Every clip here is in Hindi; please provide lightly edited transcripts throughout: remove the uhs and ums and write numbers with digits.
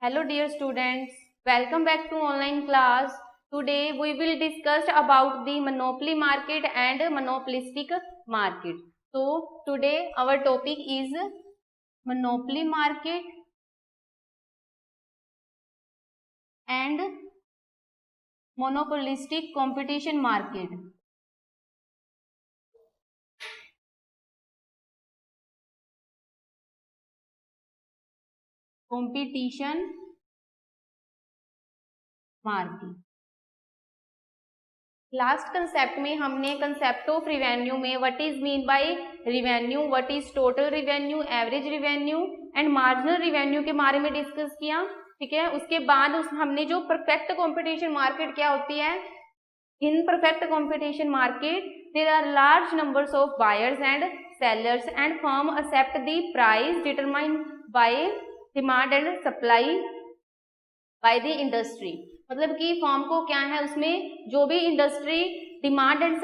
Hello dear students, welcome back to online class. Today we will discuss about the monopoly market and monopolistic market. So today our topic is monopoly market and monopolistic competition market. Competition market. Last concept में हमने कंसेप्ट ऑफ रिवेन्यू में what is mean by revenue, what is total revenue, average revenue and marginal revenue के बारे में डिस्कस किया। ठीक है, उसके बाद हमने जो परफेक्ट कंपटीशन मार्केट क्या होती है, in perfect competition market there are large numbers of buyers and sellers and firm accept the price determined by demand and supply by the industry. मतलब कि फॉर्म को क्या है, उसमें जो भी इंडस्ट्री डिमांड एंड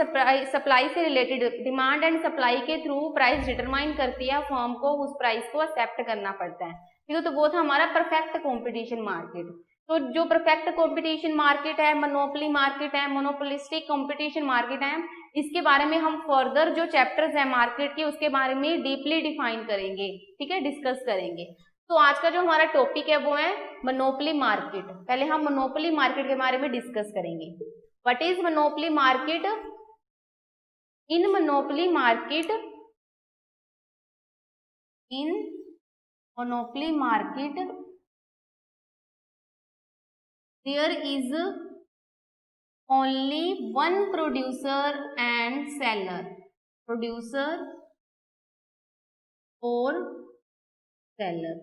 सप्लाई से रिलेटेड डिमांड एंड सप्लाई के थ्रू प्राइस डिटरमाइन करती है, फॉर्म को उस प्राइस को एक्सेप्ट करना पड़ता है। ठीक है, तो वो था हमारा परफेक्ट कंपटीशन मार्केट। तो जो परफेक्ट कंपटीशन मार्केट है, मोनोपोली मार्केट है, मोनोपोलिस्टिक कंपटीशन मार्केट है, इसके बारे में हम फर्दर जो चैप्टर्स है मार्केट के उसके बारे में डीपली डिफाइन करेंगे। ठीक है, डिस्कस करेंगे। तो आज का जो हमारा टॉपिक है वो है मोनोपोली मार्केट। पहले हम मोनोपोली मार्केट के बारे में डिस्कस करेंगे। What is monopoly market? In monopoly market there is only one producer and seller, producer और सेलर।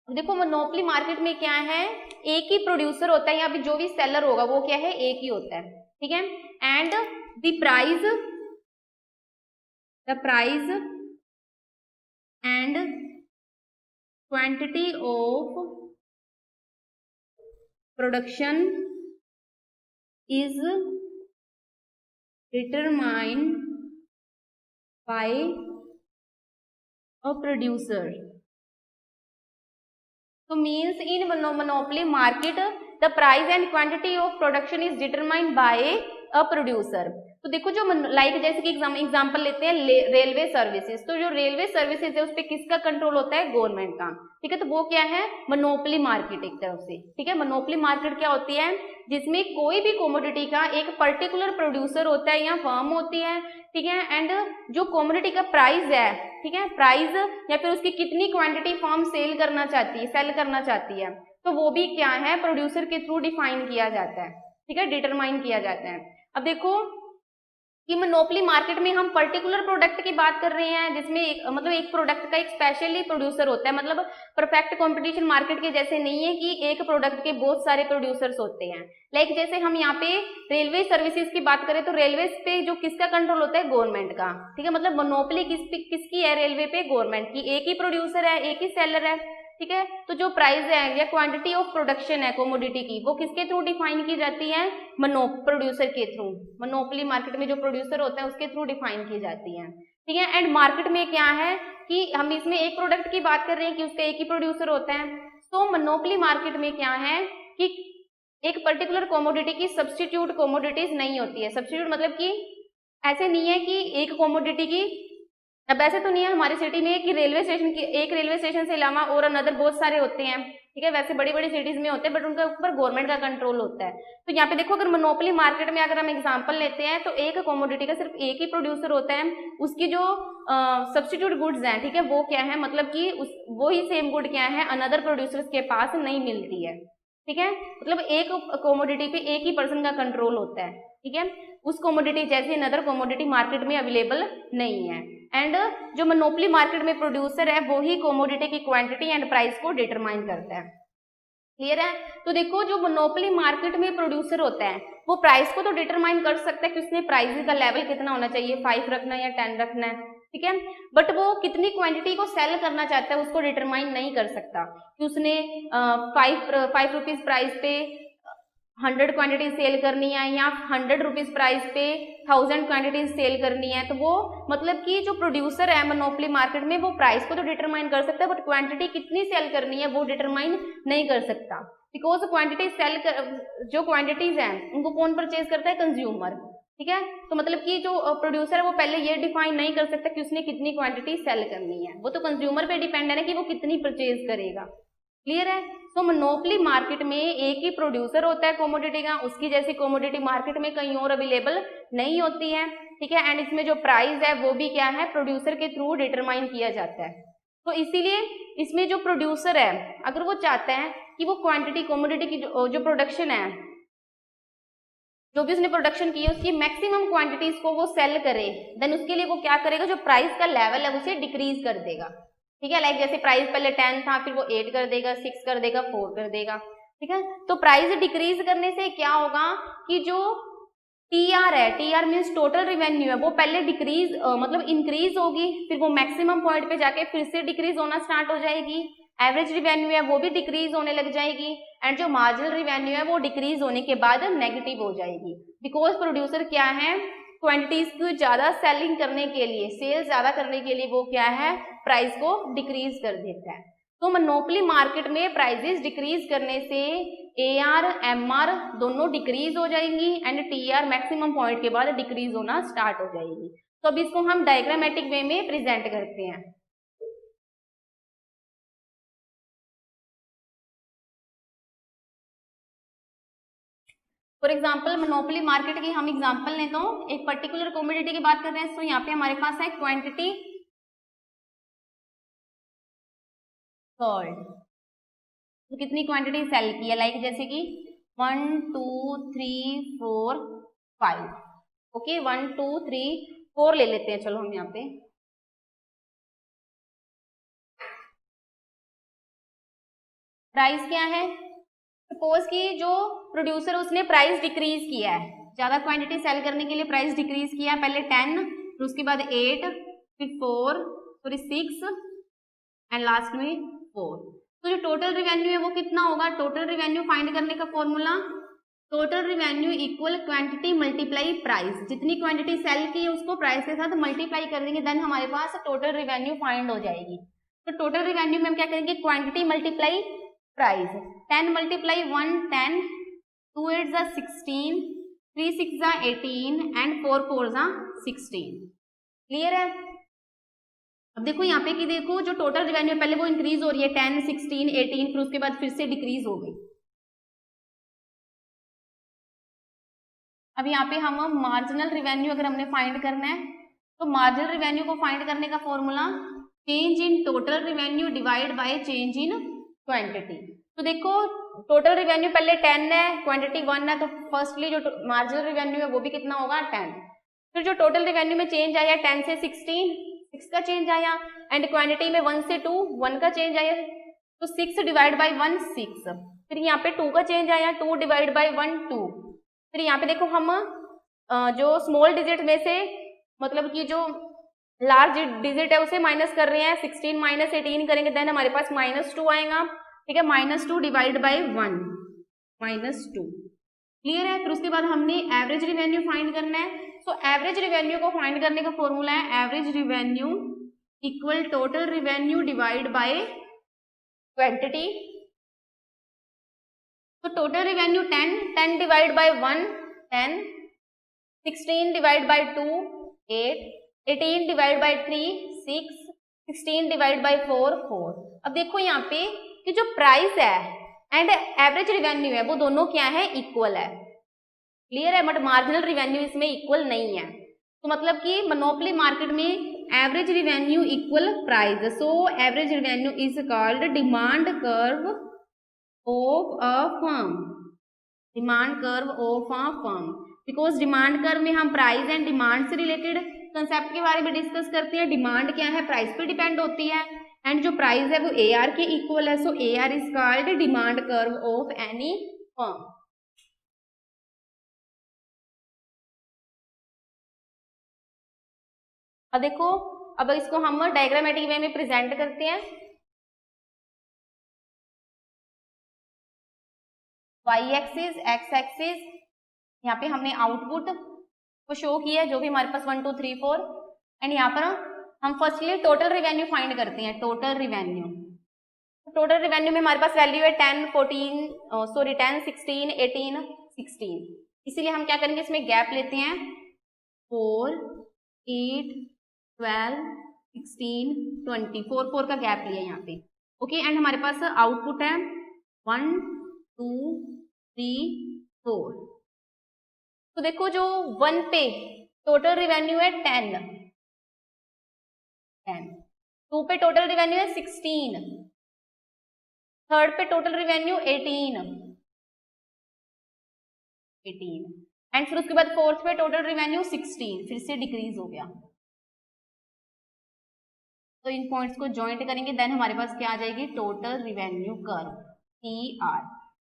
देखो मोनोपोली मार्केट में क्या है, एक ही प्रोड्यूसर होता है, यहाँ पे जो भी सेलर होगा वो क्या है, एक ही होता है। ठीक है, and the price and quantity of production is determined by a producer. So means in monopoly market the price and quantity of production is determined by a producer। तो देखो जो लाइक जैसे कि एग्जांपल लेते हैं रेलवे सर्विसेज, तो जो रेलवे सर्विसेज है उस पर किसका कंट्रोल होता है, गवर्नमेंट का। ठीक है, तो वो क्या है, मोनोपोली मार्केट एक तरफ से। ठीक है, मोनोपोली मार्केट क्या होती है, जिसमें कोई भी कमोडिटी का एक पर्टिकुलर प्रोड्यूसर होता है या फर्म होती है। ठीक है, एंड जो कमोडिटी का प्राइस है, ठीक है, प्राइस या फिर उसकी कितनी क्वांटिटी फर्म सेल करना चाहती है, तो वो भी क्या है, प्रोड्यूसर के थ्रू डिफाइन किया जाता है। ठीक है, डिटरमाइन किया जाता है। अब देखो कि मोनोपोली मार्केट में हम पर्टिकुलर प्रोडक्ट की बात कर रहे हैं, जिसमें एक प्रोडक्ट का एक स्पेशली प्रोड्यूसर होता है। मतलब परफेक्ट कंपटीशन मार्केट के जैसे नहीं है कि एक प्रोडक्ट के बहुत सारे प्रोड्यूसर्स होते हैं। लाइक जैसे हम यहाँ पे रेलवे सर्विसेज की बात करें तो रेलवे पे जो किसका कंट्रोल होता है, गवर्नमेंट का। ठीक है, मतलब मोनोपोली किसकी है, रेलवे पे गवर्नमेंट की। एक ही प्रोड्यूसर है, एक ही सेलर है। ठीक है, तो जो प्राइस है या क्वांटिटी ऑफ प्रोडक्शन है कोमोडिटी की, वो किसके थ्रू डिफाइन की जाती है, प्रोड्यूसर के थ्रू। मोनोपोली मार्केट में जो प्रोड्यूसर होता है उसके थ्रू डिफाइन की जाती है। ठीक है, एंड मार्केट में क्या है कि हम इसमें एक प्रोडक्ट की बात कर रहे हैं कि उसका एक ही प्रोड्यूसर होता है। तो मोनोपोली मार्केट में क्या है कि एक पर्टिकुलर कोमोडिटी की सब्स्टिट्यूट कोमोडिटीज नहीं होती है। सब्स्टिट्यूट मतलब कि ऐसे नहीं है कि एक कोमोडिटी की, अब ऐसे तो नहीं है हमारी सिटी में कि रेलवे स्टेशन की एक रेलवे स्टेशन से अलावा और अनदर बहुत सारे होते हैं। ठीक है, वैसे बड़ी बड़ी सिटीज में होते हैं, बट उनके ऊपर गवर्नमेंट का कंट्रोल होता है। तो यहाँ पे देखो, अगर मोनोपोली मार्केट में अगर हम एग्जांपल लेते हैं तो एक कमोडिटी का सिर्फ एक ही प्रोड्यूसर होता है। उसकी जो सब्स्टिट्यूट गुड्स हैं, ठीक है, वो क्या है, मतलब कि वो ही सेम गुड क्या है, अनदर प्रोड्यूसर्स के पास नहीं मिलती है। ठीक है, मतलब एक कमोडिटी पे एक ही पर्सन का कंट्रोल होता है। ठीक है, उस कमोडिटी जैसे अनदर कमोडिटी मार्केट में अवेलेबल नहीं है। एंड जो मोनोपोली मार्केट में प्रोड्यूसर है वो ही कमोडिटी की क्वांटिटी एंड प्राइस को डिटरमाइन करता है। क्लियर है? तो देखो जो मोनोपोली मार्केट में प्रोड्यूसर होता है वो प्राइस को तो डिटरमाइन कर सकता है कि उसने प्राइस का लेवल कितना होना चाहिए, 5 रखना है या 10 रखना है। ठीक है, बट वो कितनी क्वांटिटी को सेल करना चाहता है उसको डिटरमाइन नहीं कर सकता कि उसने 5 रुपीज प्राइस पे 100 क्वांटिटी सेल करनी है या 100 रुपीज प्राइस पे 1000 क्वांटिटीज सेल करनी है, तो वो मतलब कि जो प्रोड्यूसर है मोनोपोली मार्केट में वो प्राइस को तो डिटरमाइन कर सकता है, बट क्वांटिटी कितनी सेल करनी है वो डिटरमाइन नहीं कर सकता, बिकॉज क्वांटिटी सेल जो क्वांटिटीज हैं उनको कौन परचेज करता है? कंज्यूमर। ठीक है, तो मतलब कि जो प्रोड्यूसर है वो पहले ये डिफाइन नहीं कर सकता कि उसने कितनी क्वांटिटी सेल करनी है, वो तो कंज्यूमर पे डिपेंड है ना कि वो कितनी परचेज करेगा। क्लियर है? तो मोनोपोली मार्केट में एक ही प्रोड्यूसर होता है कमोडिटी का, उसकी जैसी कमोडिटी मार्केट में कहीं और अवेलेबल नहीं होती है। ठीक है, एंड इसमें जो प्राइस है वो भी क्या है? प्रोड्यूसर के थ्रू डिटरमाइन किया जाता है। तो इसीलिए इसमें जो प्रोड्यूसर है अगर वो चाहता है कि वो क्वांटिटी कमोडिटी की जो प्रोडक्शन है, जो भी उसने प्रोडक्शन की है उसकी मैक्सिमम क्वांटिटीज को वो सेल करे, देन उसके लिए वो क्या करेगा? जो प्राइस का लेवल है उसे डिक्रीज कर देगा। ठीक है, लाइक जैसे प्राइस पहले 10 था, फिर वो 8 कर देगा, 6 कर देगा, 4 कर देगा। ठीक है, तो प्राइस डिक्रीज करने से क्या होगा कि जो टीआर है, टीआर मीन्स टोटल रिवेन्यू है, वो पहले डिक्रीज मतलब इंक्रीज होगी, फिर वो मैक्सिमम पॉइंट पे जाके फिर से डिक्रीज होना स्टार्ट हो जाएगी। एवरेज रिवेन्यू है वो भी डिक्रीज होने लग जाएगी, एंड जो मार्जिनल रिवेन्यू है वो डिक्रीज होने के बाद नेगेटिव हो जाएगी, बिकॉज प्रोड्यूसर क्या है? क्वांटिटीज को ज्यादा सेलिंग करने के लिए, सेल्स ज्यादा करने के लिए वो क्या है? प्राइस को डिक्रीज कर देता है। तो मोनोपोली मार्केट में प्राइसेस डिक्रीज करने से एआर एमआर दोनों डिक्रीज हो जाएंगी एंड टीआर मैक्सिमम पॉइंट के बाद डिक्रीज होना स्टार्ट हो जाएगी। तो अब इसको हम डायग्रामेटिक वे में प्रेजेंट करते हैं। फॉर एग्जाम्पल मोनोपोली मार्केट की हम एग्जाम्पल लें तो एक पर्टिकुलर कमोडिटी की बात कर रहे हैं, तो यहाँ पे हमारे पास है क्वांटिटी सोल्ड, तो कितनी क्वांटिटी सेल की है, लाइक जैसे कि 1 2 3 4 5। ओके, 1 2 3 4 ले लेते हैं, चलो हम यहाँ पे। प्राइस क्या है? सपोज कि जो प्रोड्यूसर उसने प्राइस डिक्रीज किया है, ज्यादा क्वांटिटी सेल करने के लिए प्राइस डिक्रीज किया है, पहले 10, फिर उसके बाद 8, फिर 4, सॉरी 6 एंड लास्ट में 4। तो जो टोटल रिवेन्यू है वो कितना होगा? टोटल रिवेन्यू फाइंड करने का formula, total revenue equal quantity multiply price, जितनी क्वांटिटी सेल की है उसको प्राइस के साथ मल्टीप्लाई कर देंगे, देन हमारे पास टोटल रिवेन्यू फाइंड हो जाएगी। तो टोटल रिवेन्यू में हम क्या करेंगे? क्वांटिटी मल्टीप्लाई प्राइस, 10 मल्टीप्लाई 1 10, 2 8 जा 16, 3 6 जा 18 एंड 4 4 जा 16। क्लियर है? अब देखो यहाँ पे कि देखो जो टोटल रिवेन्यू पहले वो इंक्रीज हो रही है 10 16 18, फिर उसके बाद फिर से डिक्रीज हो गई। अब यहाँ पे हम मार्जिनल रिवेन्यू अगर हमने फाइंड करना है, तो मार्जिनल रिवेन्यू को फाइंड करने का formula change in total revenue divide by change in quantity. तो देखो टोटल रिवेन्यू पहले 10 है, क्वांटिटी 1 है, तो फर्स्टली जो मार्जिनल रिवेन्यू है वो भी कितना होगा? 10। फिर जो टोटल रिवेन्यू में चेंज आया 10 से 16, 6 का चेंज आया, एंड क्वांटिटी में 1 से 2 1 का चेंज आया, तो 6 डिवाइड बाई 1 6। फिर यहाँ पे 2 का चेंज आया, 2 डिवाइड बाई 1 2। फिर यहाँ पे देखो हम जो स्मॉल डिजिट में से मतलब कि जो लार्ज डिजिट है उसे माइनस कर रहे हैं, 16 माइनस 18 करेंगे, देन हमारे पास -2 आएगा। ठीक है, -2 डिवाइड बाई 1 -2। क्लियर है? फिर उसके बाद हमने एवरेज रिवेन्यू फाइंड करना है। सो एवरेज रिवेन्यू को फाइंड करने का फॉर्मूला है average revenue equal total revenue divide by quantity. तो total revenue 10, 10 divide by 1 10, 16 divide by 2 8, 18 divide by 3 6, 16 divide by 4 4। अब देखो यहाँ पे कि जो प्राइस है एंड एवरेज रिवेन्यू है वो दोनों क्या है? इक्वल है। क्लियर है? बट मार्जिनल रिवेन्यू इसमें इक्वल नहीं है, तो मतलब कि मोनोपोली मार्केट में average revenue equal price, so average revenue is called demand curve of a firm, demand curve of a firm, because demand curve में हम प्राइस एंड डिमांड से रिलेटेड कंसेप्ट के बारे में डिस्कस करते हैं। डिमांड क्या है? प्राइस पे डिपेंड होती है, एंड जो प्राइस है वो AR के इक्वल है, सो AR is called demand curve of any firm. अब देखो, अब इसको हम डायग्रामेटिक वे में प्रेजेंट करते हैं। वाई एक्सिस, एक्स एक्सिस, यहाँ पे हमने आउटपुट को शो किया है जो भी हमारे पास 1 2 3 4, एंड यहाँ पर हम फर्स्टली टोटल रिवेन्यू फाइंड करते हैं। टोटल रिवेन्यू, टोटल रिवेन्यू में हमारे पास वैल्यू है 10 16 18 16, इसीलिए हम क्या करेंगे, इसमें गैप लेते हैं 4 8 12 16 20, 4 का गैप लिया यहाँ पे। ओके, एंड हमारे पास आउटपुट है 1 2 3 4। तो देखो जो 1 पे टोटल रिवेन्यू है 10, 2 पे टोटल रिवेन्यू है 16, थर्ड पे टोटल रिवेन्यू 18, एंड फिर उसके बाद फोर्थ पे टोटल रिवेन्यू 16, फिर से डिक्रीज हो गया। तो इन पॉइंट्स को ज्वाइंट करेंगे, देन हमारे पास क्या आ जाएगी, टोटल रिवेन्यू कर्व, TR।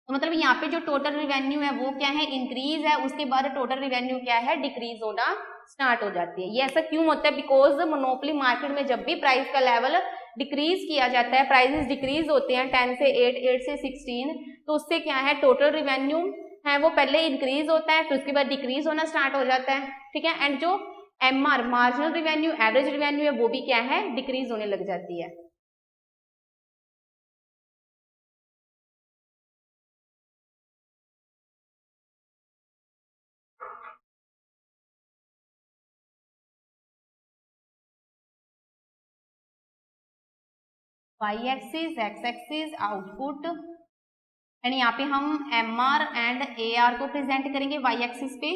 तो मतलब यहाँ पे जो टोटल रिवेन्यू है वो क्या है, इंक्रीज है, उसके बाद टोटल रिवेन्यू क्या है, डिक्रीज होना स्टार्ट हो जाती है। ये ऐसा क्यों होता है, बिकॉज मोनोपोली मार्केट में जब भी प्राइस का लेवल डिक्रीज किया जाता है, प्राइसेस डिक्रीज होते हैं 10 से 8, 8 से 16, तो उससे क्या है, टोटल रिवेन्यू है वो पहले इंक्रीज होता है, फिर उसके बाद डिक्रीज होना स्टार्ट हो जाता है, ठीक है। एंड जो MR marginal revenue, average revenue है, वो भी क्या है, डिक्रीज होने लग जाती है। Y axis, X axis, output, and यहाँ पे हम MR एंड AR को प्रेजेंट करेंगे वाई एक्सिस पे।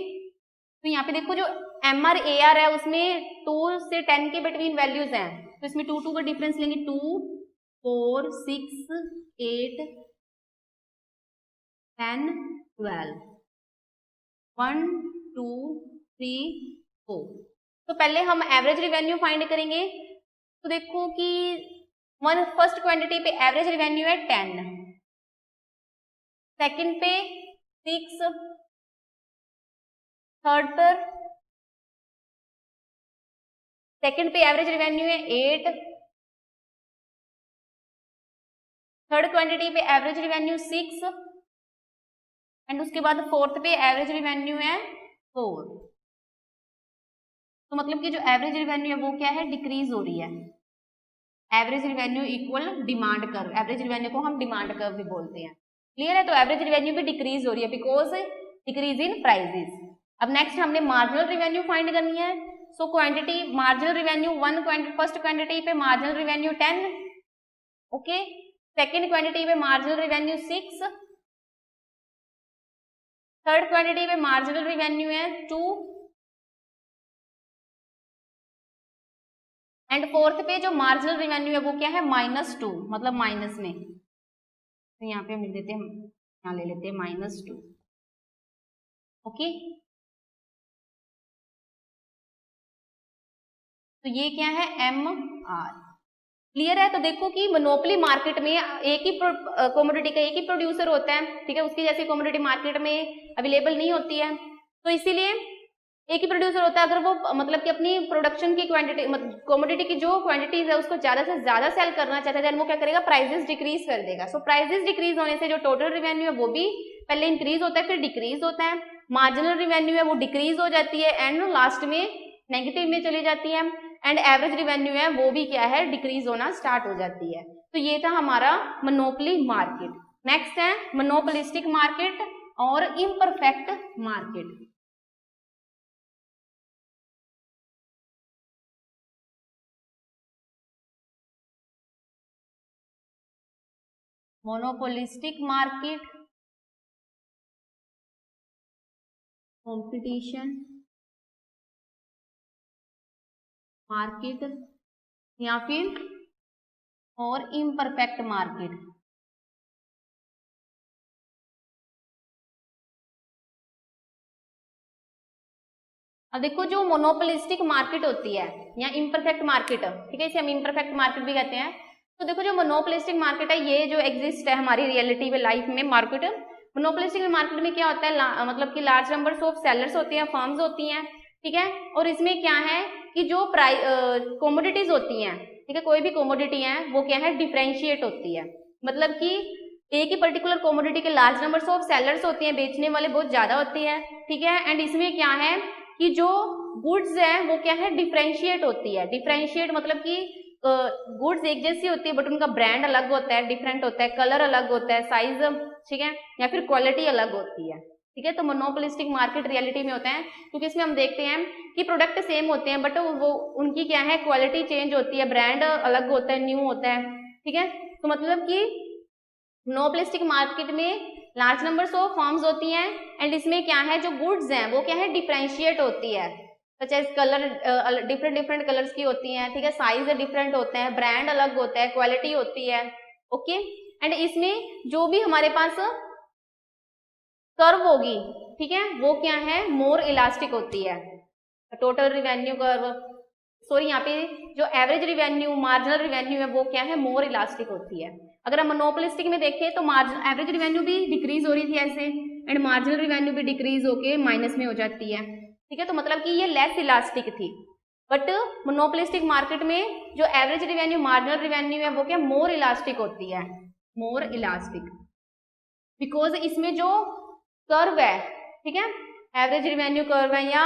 तो यहाँ पे देखो जो MR AR है उसमें 2 से 10 के बिटवीन वैल्यूज हैं, तो इसमें 2 2 का डिफरेंस लेंगे, 2 4 6 8 10 12 1 2 3 4। तो पहले हम एवरेज रिवेन्यू फाइंड करेंगे। तो देखो कि फर्स्ट क्वांटिटी पे एवरेज रिवेन्यू है 10, सेकंड पे 6, थर्ड पर सेकंड पे एवरेज रिवेन्यू है 8, थर्ड क्वांटिटी पे एवरेज रिवेन्यू 6, एंड उसके बाद फोर्थ पे एवरेज रिवेन्यू है 4। तो मतलब कि जो एवरेज रिवेन्यू है वो क्या है, डिक्रीज हो रही है। Average revenue equal demand curve, average revenue को हम डिमांड कर्व भी बोलते हैं, क्लियर है। तो एवरेज रिवेन्यू भी डिक्रीज हो रही है बिकॉज डिक्रीज इन प्राइसेस। अब नेक्स्ट हमने मार्जिनल रिवेन्यू फाइंड करनी है। So quantity marginal revenue first quantity पे marginal revenue 10, okay, second quantity पे मार्जिनल रिवेन्यू 6, थर्ड क्वांटिटी पे मार्जिनल रिवेन्यू है 2, एंड फोर्थ पे जो मार्जिनल रिवेन्यू है वो क्या है, -2, मतलब माइनस में। तो यहाँ पे हम लिख देते हैं, यहाँ ले लेते हैं -2, ओके। तो ये क्या है, MR, क्लियर है। तो देखो कि मोनोपोली मार्केट में एक ही कमोडिटी का एक ही प्रोड्यूसर होता है, ठीक है, उसकी जैसी कमोडिटी मार्केट में अवेलेबल नहीं होती है, तो इसीलिए एक ही प्रोड्यूसर होता है। अगर वो मतलब कि अपनी प्रोडक्शन की क्वांटिटी, मतलब कमोडिटी की जो क्वांटिटीज है उसको ज्यादा से ज्यादा सेल करना चाहता है, देन वो क्या करेगा, प्राइसेस डिक्रीज कर देगा। सो प्राइसेस डिक्रीज होने से जो टोटल रिवेन्यू है वो भी पहले इंक्रीज होता है, फिर डिक्रीज होता है। मार्जिनल रिवेन्यू है वो डिक्रीज हो जाती है एंड लास्ट में नेगेटिव में चली जाती है, एंड एवरेज रिवेन्यू है वो भी क्या है, डिक्रीज होना स्टार्ट हो जाती है। तो ये था हमारा मोनोपोली मार्केट। नेक्स्ट है मोनोपोलिस्टिक मार्केट और imperfect market. Monopolistic market, competition market या फिर और इम्परफेक्ट मार्केट। अब देखो जो मोनोपोलिस्टिक मार्केट होती है या इम्परफेक्ट मार्केट, ठीक है, इसे हम इम्परफेक्ट मार्केट भी कहते हैं। तो देखो जो मोनोपोलिस्टिक मार्केट है ये जो एग्जिस्ट है हमारी रियलिटी में, लाइफ में मार्केट, मोनोपोलिस्टिक मार्केट में क्या होता है, मतलब कि लार्ज नंबर ऑफ सेलर्स होते हैं, फर्म्स होती हैं, ठीक है। और इसमें क्या है कि जो कमोडिटीज होती हैं, ठीक है, कोई भी कमोडिटी है वो क्या है, डिफरेंशिएट होती है। मतलब कि एक ही पर्टिकुलर कमोडिटी के लार्ज नंबर्स ऑफ सेलर्स होते हैं, बेचने वाले बहुत ज्यादा होते हैं, ठीक है। एंड इसमें क्या है कि जो गुड्स है वो क्या है, डिफरेंशिएट होती है। डिफरेंशिएट मतलब कि गुड्स एक जैसी होती है बट उनका ब्रांड अलग होता है, डिफरेंट होता है, कलर अलग होता है, साइज, ठीक है, या फिर क्वालिटी अलग होती है, ठीक है। तो मोनोपोलिस्टिक मार्केट रियलिटी में होता है, क्योंकि इसमें हम देखते हैं कि प्रोडक्ट सेम होते हैं बट वो उनकी क्या है, क्वालिटी चेंज होती है, ब्रांड अलग होता है, न्यू होता है, ठीक है। तो मतलब कि मोनोपोलिस्टिक मार्केट में लार्ज नंबर्स ऑफ फर्म्स होती हैं एंड इसमें क्या है, जो गुड्स हैं वो क्या है, डिफरेंशिएट होती है, such as colour, different different colours की होती हैं, ठीक है, साइज डिफरेंट होते हैं, ब्रांड अलग होता है, क्वालिटी होती है, ओके। एंड इसमें जो भी हमारे पास कर्व होगी, ठीक है, वो क्या है, मोर इलास्टिक होती है। टोटल रिवेन्यू कर्व, सॉरी यहाँ पे जो एवरेज रिवेन्यू, मार्जिनल रिवेन्यू है वो क्या है, मोर इलास्टिक होती है। अगर हम मोनोपोलिस्टिक में देखें तो मार्जिन एवरेज रिवेन्यू भी डिक्रीज हो रही थी ऐसे, एंड मार्जिनल रिवेन्यू भी डिक्रीज होके माइनस में हो जाती है, ठीक है। तो मतलब कि ये लेस इलास्टिक थी। बट मोनोपोलिस्टिक मार्केट में जो एवरेज रिवेन्यू, मार्जिनल रिवेन्यू है वो क्या, मोर इलास्टिक होती है, मोर इलास्टिक, बिकॉज इसमें जो कर्व है, ठीक है, एवरेज रिवेन्यू कर्व है या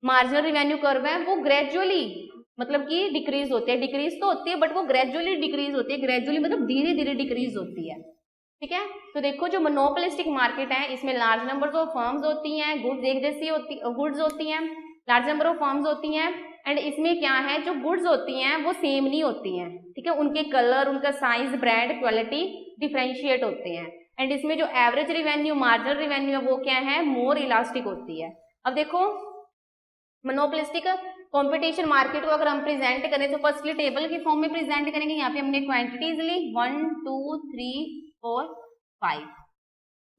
मार्जिनल रिवेन्यू कर्व है, वो ग्रेजुअली मतलब कि डिक्रीज होती है, डिक्रीज तो होती है बट वो ग्रेजुअली डिक्रीज होती है, ग्रेजुअली मतलब धीरे धीरे डिक्रीज होती है, ठीक है। तो देखो जो मोनोपोलिस्टिक मार्केट है इसमें लार्ज नंबर ऑफ फर्म्स होती हैं, गुड्स एक जैसी होती, गुड्स होती हैं, लार्ज नंबर ऑफ फर्म्स होती हैं, एंड इसमें क्या है, जो गुड्स होती हैं वो सेम नहीं होती हैं, ठीक है, उनके कलर, उनका साइज, ब्रांड, क्वालिटी डिफरेंशिएट होते हैं। एंड इसमें जो एवरेज रिवेन्यू, मार्जिनल रिवेन्यू है वो क्या है, मोर इलास्टिक होती है। अब देखो मोनोपोलिस्टिक कंपटीशन मार्केट को अगर हम प्रेजेंट करें तो फर्स्टली टेबल के फॉर्म में प्रेजेंट करेंगे। यहाँ पे हमने क्वांटिटीज ली 1 2 3 4 5,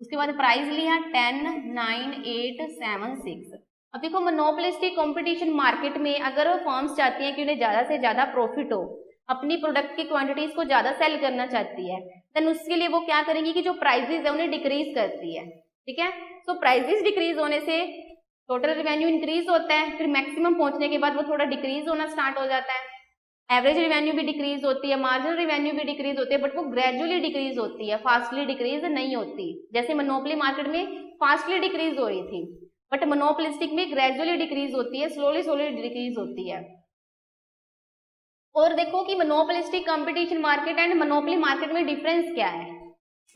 उसके बाद प्राइस लिया 10 9 8 7 6। अब देखो मोनोपोलिस्टिक कंपटीशन मार्केट में अगर फर्म्स चाहती हैं कि उन्हें ज्यादा से ज्यादा प्रॉफिट हो, अपनी प्रोडक्ट की क्वांटिटीज को ज्यादा सेल करना चाहती है, देन उसके लिए वो क्या करेंगी कि जो प्राइजेस है उन्हें डिक्रीज करती है, ठीक है। सो प्राइजेस डिक्रीज होने से टोटल रिवेन्यू इंक्रीज होता है, फिर मैक्सिमम पहुंचने के बाद वो थोड़ा डिक्रीज होना स्टार्ट हो जाता है। एवरेज रिवेन्यू भी डिक्रीज होती है, मार्जिनल रिवेन्यू भी डिक्रीज होती है, बट वो ग्रेजुअली डिक्रीज होती है, फास्टली डिक्रीज नहीं होती। जैसे मोनोपोली मार्केट में फास्टली डिक्रीज हो रही थी, बट मोनोपोलिस्टिक में ग्रेजुअली डिक्रीज होती है, स्लोली स्लोली डिक्रीज होती है। और देखो कि monopolistic competition market and monopoly market में डिफरेंस क्या है।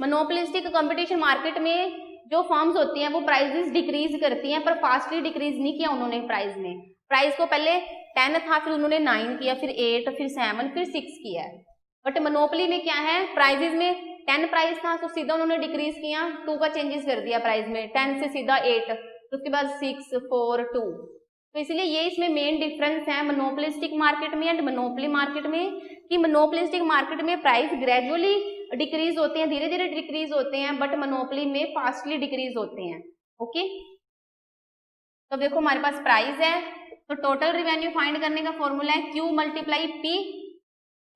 मोनोपोलिस्टिक कंपटीशन मार्केट में जो फर्म्स होती हैं वो प्राइसेस डिक्रीज करती हैं, पर फास्टली डिक्रीज नहीं किया उन्होंने प्राइस में। प्राइस को पहले 10 था, फिर उन्होंने 9 किया, फिर 8, फिर 7, फिर 6 किया है। बट मोनोपोली में क्या है, प्राइजेस में 10 प्राइस था तो सीधा उन्होंने डिक्रीज किया, 2 का चेंजेस कर दिया प्राइस में, 10 से सीधा 8, तो उसके बाद 6 4 2। तो इसलिए ये इसमें मेन डिफरेंस है मोनोपोलिस्टिक मार्केट में एंड मोनोपोली मार्केट में, कि मोनोपोलिस्टिक मार्केट में प्राइस ग्रेजुअली डिक्रीज होते हैं, धीरे धीरे डिक्रीज होते हैं, बट मोनोपोली में फास्टली डिक्रीज होते हैं, ओके। तो देखो हमारे पास प्राइस है, तो टोटल रिवेन्यू फाइंड करने का फॉर्मूला है Q मल्टीप्लाई P,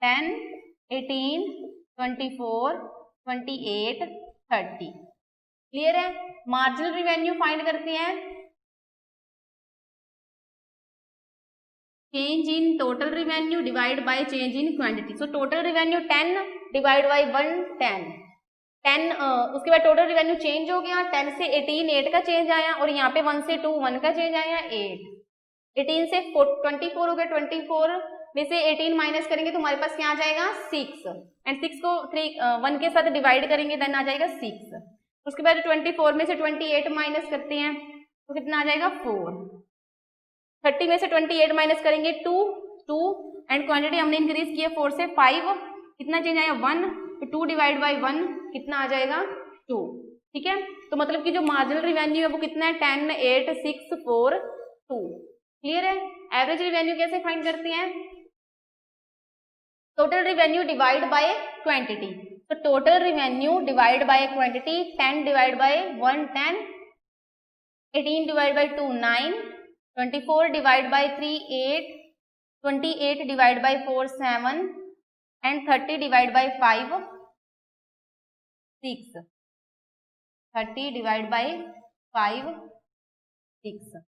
10 18 24 28 30, क्लियर है। मार्जिनल रिवेन्यू फाइंड करते हैं, change in total revenue divide by change in quantity. So total revenue 10 divide by 1 10, 10 उसके बाद टोटल रिवेन्यू चेंज हो गया, 10 से 18 8 का चेंज आया, और यहाँ पे 1 से 2 1 का चेंज आया 8, 18 से 24 हो गया, 24 में से 18 माइनस करेंगे तो हमारे पास क्या आ जाएगा 6, एंड 6 को 1 के साथ डिवाइड करेंगे देन आ जाएगा 6। उसके बाद 24 में से 28 माइनस करते हैं तो कितना आ जाएगा 4, 30 में से 28 माइनस करेंगे 2 2, एंड क्वांटिटी हमने इंक्रीज किया 4 से 5, कितना चेंज आया 1, तो 2 डिवाइड बाई 1 कितना आ जाएगा 2, ठीक है। तो मतलब कि जो मार्जिनल रिवेन्यू है वो कितना है 10 8 6 4 2, क्लियर है। एवरेज रिवेन्यू कैसे फाइंड करते हैं, total revenue divide by quantity, तो total revenue divide by quantity, 10 divide by 1 10, 18 divide by 2 9, 24 divide by 3 8, 28 divide by 4 7, and 30 divide by 5 6, 30 divide by 5 6।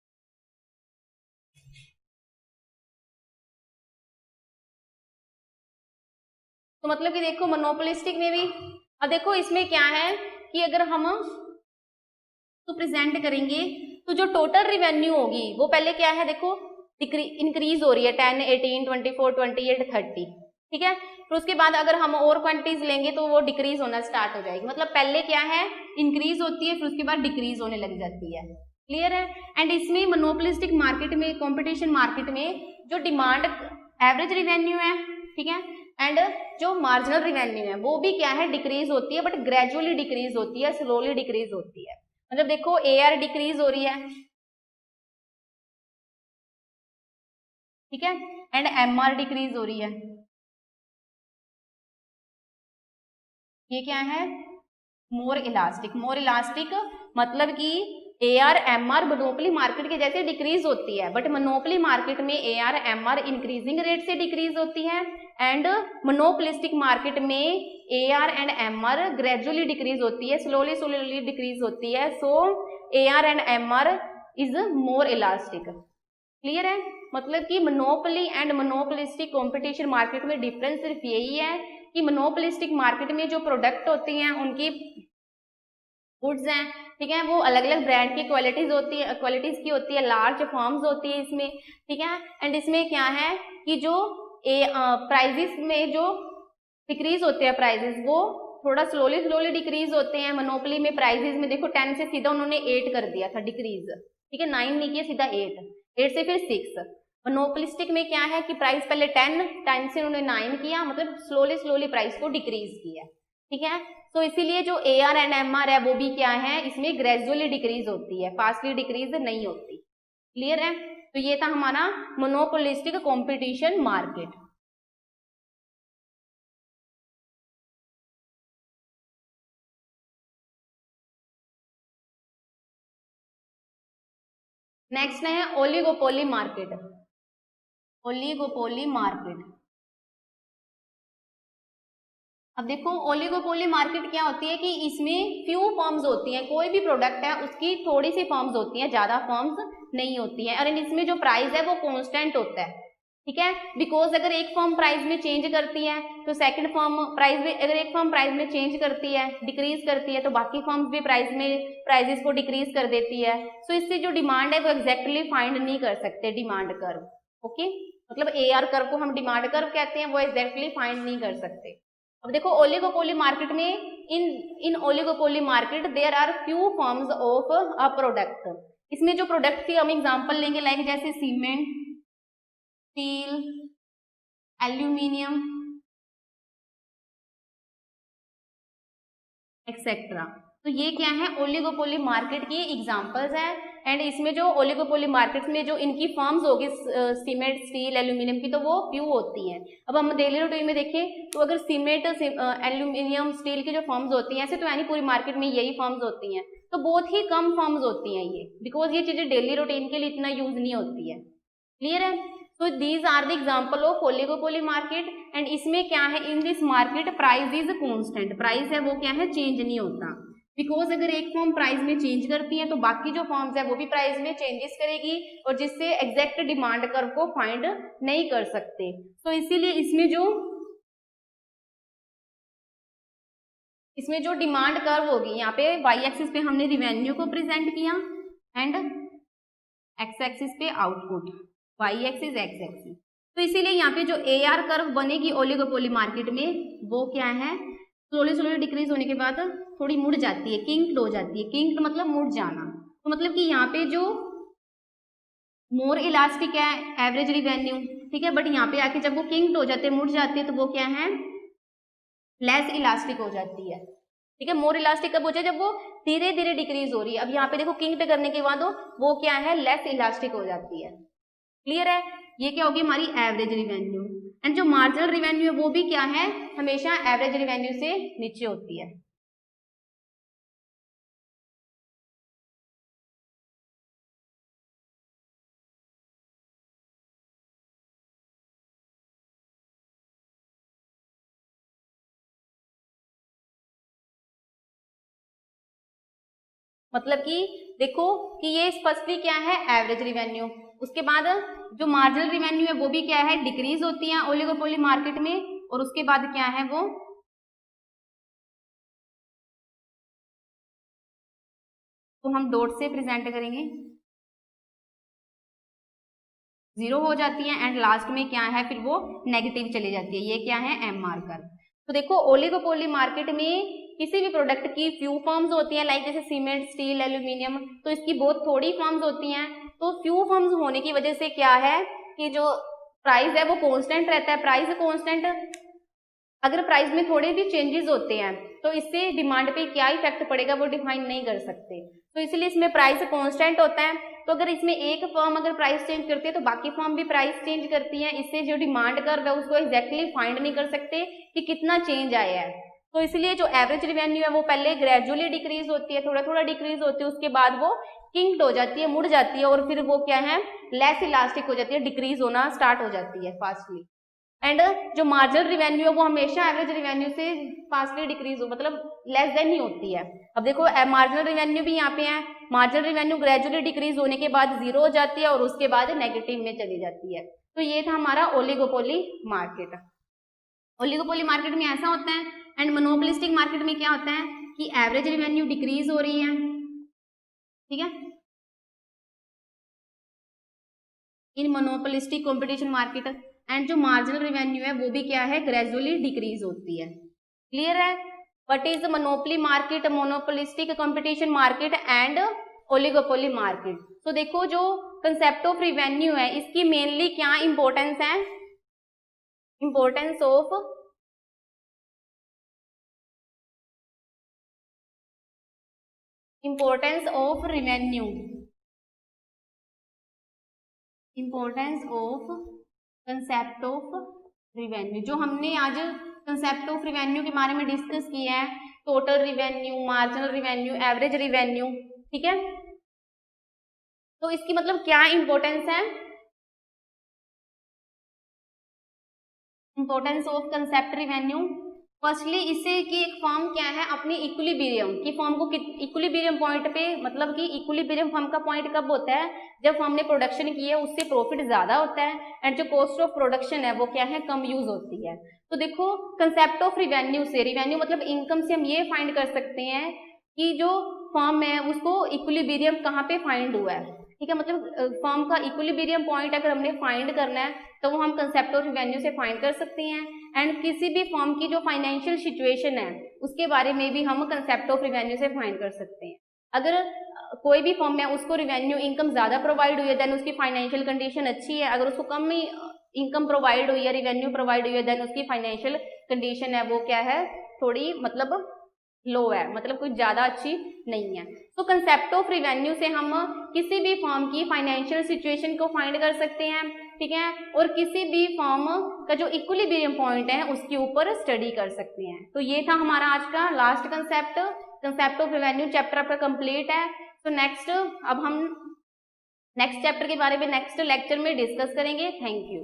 तो मतलब कि देखो मोनोपोलिस्टिक में भी अब देखो इसमें क्या है कि अगर हम तो प्रेजेंट करेंगे तो जो टोटल रिवेन्यू होगी वो पहले क्या है, देखो इंक्रीज हो रही है 10, 18, 24, 28, 30, ठीक है। फिर उसके बाद अगर हम और क्वांटिटीज लेंगे तो वो डिक्रीज होना स्टार्ट हो जाएगी। मतलब पहले क्या है, इंक्रीज होती है, फिर उसके बाद डिक्रीज होने लग जाती है। क्लियर है। एंड इसमें मोनोपोलिस्टिक मार्केट में, कंपटीशन मार्केट में जो डिमांड एवरेज रिवेन्यू है, ठीक है, एंड जो मार्जिनल रिवेन्यू है वो भी क्या है, डिक्रीज होती है, बट ग्रेजुअली डिक्रीज होती है, स्लोली डिक्रीज होती है। मतलब देखो AR डिक्रीज हो रही है, ठीक है, एंड MR डिक्रीज हो रही है। ये क्या है, मोर इलास्टिक। मोर इलास्टिक मतलब कि AR MR मोनोपोली मार्केट के जैसे डिक्रीज होती है, बट मोनोपोली मार्केट में AR MR इंक्रीजिंग रेट से डिक्रीज होती है, एंड मोनोपोलिस्टिक मार्केट में AR and MR gradually decrease होती है, स्लोली स्लोली डिक्रीज होती है। सो AR and MR is more elastic. Clear है। मतलब कि monopoly and monopolistic competition market में डिफरेंस सिर्फ यही है कि मोनोपोलिस्टिक मार्केट में जो प्रोडक्ट होती हैं, उनकी गुड्स हैं, ठीक है, वो अलग अलग ब्रांड की क्वालिटीज होती है, क्वालिटीज की होती है, लार्ज फॉर्म्स होती है इसमें, ठीक है। एंड इसमें क्या है कि जो प्राइजेस में जो डिक्रीज होते हैं, प्राइजेस वो थोड़ा स्लोली स्लोली डिक्रीज होते हैं। मोनोपोली में प्राइजेस में देखो 10 से सीधा उन्होंने 8 कर दिया था डिक्रीज, ठीक है, 9 नहीं किया, सीधा 8 से फिर 6। मोनोपोलिस्टिक में क्या है कि प्राइस पहले 10 से उन्होंने 9 किया, मतलब स्लोली स्लोली प्राइस को डिक्रीज किया, ठीक है। तो इसीलिए जो AR एंड MR है वो भी क्या है, इसमें ग्रेजुअली डिक्रीज होती है, फास्टली डिक्रीज नहीं होती। क्लियर है। तो ये था हमारा मोनोपोलिस्टिक कंपटीशन मार्केट। नेक्स्ट है ओलिगोपोली मार्केट। Oligopoly market. अब देखो ओलिगोपोली मार्केट क्या होती है कि इसमें फ्यू फर्म्स होती हैं, कोई भी प्रोडक्ट है उसकी थोड़ी सी फर्म्स होती हैं, ज्यादा फर्म्स नहीं होती हैं, और इसमें जो प्राइस है वो कांस्टेंट होता है, ठीक है। बिकॉज अगर एक फर्म प्राइस में चेंज करती है तो सेकंड फर्म प्राइस में, अगर एक फर्म प्राइस में चेंज करती है, डिक्रीज करती है, तो बाकी फर्म्स भी प्राइस में प्राइजेस को डिक्रीज कर देती है। सो इससे जो डिमांड है वो एग्जैक्टली फाइंड नहीं कर सकते डिमांड कर्व। ओके, मतलब AR कर्व को हम डिमांड कर्व कहते हैं, वो एग्जैक्टली फाइंड नहीं कर सकते। अब देखो ओलिगोपोली मार्केट में, in oligopoly market there are few forms of a product. इसमें जो प्रोडक्ट की हम एग्जांपल लेंगे, लाइक जैसे सीमेंट, स्टील, एल्यूमिनियम एक्सेट्रा। तो ये क्या है, ओलिगोपोली मार्केट की एग्जांपल्स हैं। एंड इसमें जो ओलिगोपोली मार्केट्स में जो इनकी फर्म्स होगी सीमेंट, स्टील, एल्यूमिनियम की, तो वो फ्यू होती हैं। अब हम डेली रूटीन में देखें तो अगर सीमेंट, एल्यूमिनियम, स्टील की जो फर्म्स होती हैं, ऐसे तो यानी पूरी मार्केट में यही फर्म्स होती हैं, तो बहुत ही कम फर्म्स होती हैं ये, बिकॉज ये चीजें डेली रूटीन के लिए इतना यूज नहीं होती है। क्लियर है। तो these are the example of oligopoly market. And इसमें क्या है, in this market price is constant. Price है वो क्या है, चेंज नहीं होता, बिकॉज अगर एक फॉर्म प्राइस में चेंज करती है तो बाकी जो फॉर्म्स है वो भी प्राइस में चेंजेस करेगी, और जिससे एग्जैक्ट डिमांड कर्व को फाइंड नहीं कर सकते। तो इसीलिए इसमें जो डिमांड कर्व होगी, यहाँ पे y एक्सिस पे हमने रिवेन्यू को प्रेजेंट किया, एंड x एक्सिस पे output, y axis x axis. तो इसीलिए यहाँ पे जो AR कर्व बनेगी ओलिगोपोली मार्केट में, वो क्या है, स्लोली स्लोली डिक्रीज होने के बाद थोड़ी मुड़ जाती है, किंक्ड हो जाती है। किंक्ड मतलब मुड़ जाना। तो मतलब कि यहाँ पे जो मोर इलास्टिक है एवरेज रिवेन्यू, ठीक है, बट यहाँ पे आके जब वो किंक्ड हो जाते हैं, मुड़ जाती है, तो वो क्या है, लेस इलास्टिक हो जाती है, ठीक है। मोर इलास्टिक कब हो जाए, जब वो धीरे धीरे डिक्रीज हो रही है। अब यहाँ पे देखो किंक्ड करने के बाद वो क्या है, लेस इलास्टिक हो जाती है। क्लियर है। ये क्या होगी, हमारी एवरेज रिवेन्यू। एंड जो मार्जिनल रिवेन्यू है वो भी क्या है, हमेशा एवरेज रिवेन्यू से नीचे होती है। मतलब कि देखो कि ये फर्स्टली क्या है, एवरेज रिवेन्यू, उसके बाद जो मार्जिनल रिवेन्यू है वो भी क्या है, डिक्रीज होती है ओलिगोपोली मार्केट में, और उसके बाद क्या है, वो तो हम डॉट से प्रेजेंट करेंगे, 0 हो जाती है एंड लास्ट में क्या है फिर वो नेगेटिव चली जाती है, ये क्या है एम मार्कर। तो देखो ओलिगोपोली मार्केट में किसी भी प्रोडक्ट की फ्यू फर्म्स होती हैं, लाइक जैसे सीमेंट, स्टील, एल्यूमिनियम, तो इसकी बहुत थोड़ी फर्म्स होती हैं। तो फ्यू फर्म्स होने की वजह से क्या है कि जो प्राइस है वो कांस्टेंट रहता है, प्राइस कांस्टेंट। अगर प्राइस में थोड़े भी चेंजेस होते हैं तो इससे डिमांड पे क्या इफेक्ट पड़ेगा वो डिफाइन नहीं कर सकते, तो इसलिए इसमें प्राइस कांस्टेंट होता है। तो अगर इसमें एक फर्म अगर प्राइस चेंज करती है तो बाकी फर्म भी प्राइस चेंज करती है, इससे जो डिमांड कर्व है उसको एग्जैक्टली फाइंड नहीं कर सकते कि कितना चेंज आया है। तो इसलिए जो एवरेज रेवेन्यू है वो पहले ग्रेजुअली डिक्रीज होती है, थोड़ा थोड़ा डिक्रीज होती है, उसके बाद वो किंक्ड हो जाती है, मुड़ जाती है, और फिर वो क्या है लेस इलास्टिक हो जाती है, डिक्रीज होना स्टार्ट हो जाती है फास्टली। एंड जो मार्जिनल रिवेन्यू है वो हमेशा एवरेज रिवेन्यू से फास्टली डिक्रीज हो, मतलब लेस देन ही होती है। अब देखो मार्जिनल रिवेन्यू भी यहाँ पे है, मार्जिनल रिवेन्यू ग्रेजुअली डिक्रीज होने के बाद 0 हो जाती है और उसके बाद नेगेटिव में चली जाती है। तो ये था हमारा ओलिगोपोली मार्केट। ओलिगोपोली मार्केट में ऐसा होता है। एंड मोनोपोलिस्टिक मार्केट में क्या होता है कि एवरेज रिवेन्यू डिक्रीज हो रही है, ठीक है, इन मोनोपोलिस्टिक कॉम्पिटिशन मार्केट, एंड जो मार्जिनल रिवेन्यू है वो भी क्या है ग्रेजुअली डिक्रीज होती है। क्लियर है? What is monopoly market, monopolistic competition market and oligopoly market. तो देखो जो कंसेप्ट ऑफ रिवेन्यू है इसकी मेनली क्या इंपॉर्टेंस है, importance of revenue, importance of concept of revenue. जो हमने आज कंसेप्ट ऑफ रिवेन्यू के बारे में डिस्कस किया है, total revenue, marginal revenue, average revenue, ठीक है, तो इसकी मतलब क्या इंपॉर्टेंस है, importance of concept revenue. Firstly इससे कि एक फर्म क्या है अपनी इक्विलिब्रियम की फर्म को इक्विलिब्रियम पॉइंट पे, मतलब कि इक्विलिब्रियम फर्म का पॉइंट कब होता है जब फर्म ने प्रोडक्शन की है उससे प्रॉफिट ज्यादा होता है एंड जो कॉस्ट ऑफ प्रोडक्शन है वो क्या है कम यूज होती है। तो देखो कंसेप्ट ऑफ रिवेन्यू से, रिवेन्यू मतलब इनकम से हम ये फाइंड कर सकते हैं कि जो फर्म है उसको इक्विलिब्रियम कहाँ पे फाइंड हुआ है, ठीक है, मतलब फर्म का इक्विलिब्रियम पॉइंट अगर हमने फाइंड करना है तो वो हम कंसेप्ट ऑफ रिवेन्यू से फाइंड कर सकते हैं। एंड किसी भी फर्म की जो फाइनेंशियल सिचुएशन है उसके बारे में भी हम कंसेप्ट ऑफ रिवेन्यू से फाइंड कर सकते हैं। अगर कोई भी फर्म है उसको रिवेन्यू इनकम ज्यादा प्रोवाइड हुई है देन उसकी फाइनेंशियल कंडीशन अच्छी है, अगर उसको कम ही इनकम प्रोवाइड हुई है, रिवेन्यू प्रोवाइड हुई है, देन उसकी फाइनेंशियल कंडीशन है वो क्या है थोड़ी मतलब लो है, मतलब कुछ ज्यादा अच्छी नहीं है। तो कंसेप्ट ऑफ रिवेन्यू से हम किसी भी फर्म की फाइनेंशियल सिचुएशन को फाइंड कर सकते हैं, ठीक है, और किसी भी फर्म का जो इक्विलिब्रियम पॉइंट है उसके ऊपर स्टडी कर सकते हैं। तो ये था हमारा आज का last concept of revenue chapter आपका कंप्लीट है। तो नेक्स्ट अब हम नेक्स्ट चैप्टर के बारे में नेक्स्ट लेक्चर में डिस्कस करेंगे। Thank you.